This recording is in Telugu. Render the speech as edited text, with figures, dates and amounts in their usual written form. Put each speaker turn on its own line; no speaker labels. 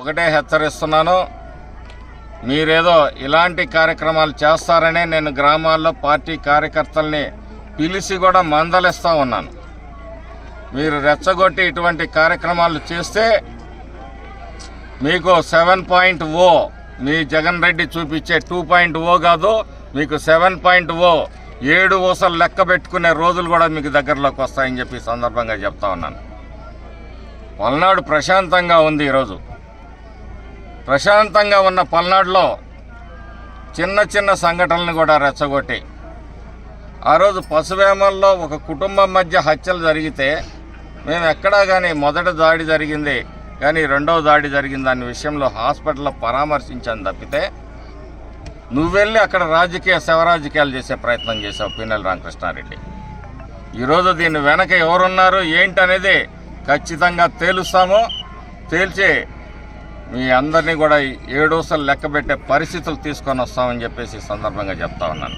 ఒకటే హెచ్చరిస్తున్నాను, మీరేదో ఇలాంటి కార్యక్రమాలు చేస్తారనే నేను గ్రామాల్లో పార్టీ కార్యకర్తల్ని పిలిచి కూడా మందలిస్తూ ఉన్నాను. మీరు రెచ్చగొట్టి ఇటువంటి కార్యక్రమాలు చేస్తే మీకు 7.0 మీ జగన్ రెడ్డి చూపించే 2.0 కాదు, మీకు 7.0 7 ఊసలు లెక్క పెట్టుకునే రోజులు కూడా మీకు దగ్గరలోకి వస్తాయని చెప్పి సందర్భంగా చెప్తా ఉన్నాను. పల్నాడు ప్రశాంతంగా ఉంది. ఈరోజు ప్రశాంతంగా ఉన్న పల్నాడులో చిన్న చిన్న సంఘటనలు కూడా రెచ్చగొట్టి, ఆ రోజు పశువేమల్లో ఒక కుటుంబం మధ్య హత్యలు జరిగితే మేము ఎక్కడా కానీ మొదటి దాడి జరిగింది కానీ రెండవ దాడి జరిగింది అనే విషయంలో హాస్పిటల్లో పరామర్శించాను తప్పితే నువ్వెళ్ళి అక్కడ శవరాజకీయాలు చేసే ప్రయత్నం చేసావు పిన్నెల రామకృష్ణారెడ్డి. ఈరోజు దీని వెనక ఎవరున్నారు ఏంటనేది ఖచ్చితంగా తేలుస్తాము. తేల్చి మీ అందరినీ కూడా 7 ఊసలు లెక్క పెట్టే పరిస్థితులు తీసుకొని వస్తామని చెప్పేసి సందర్భంగా చెప్తా ఉన్నాను.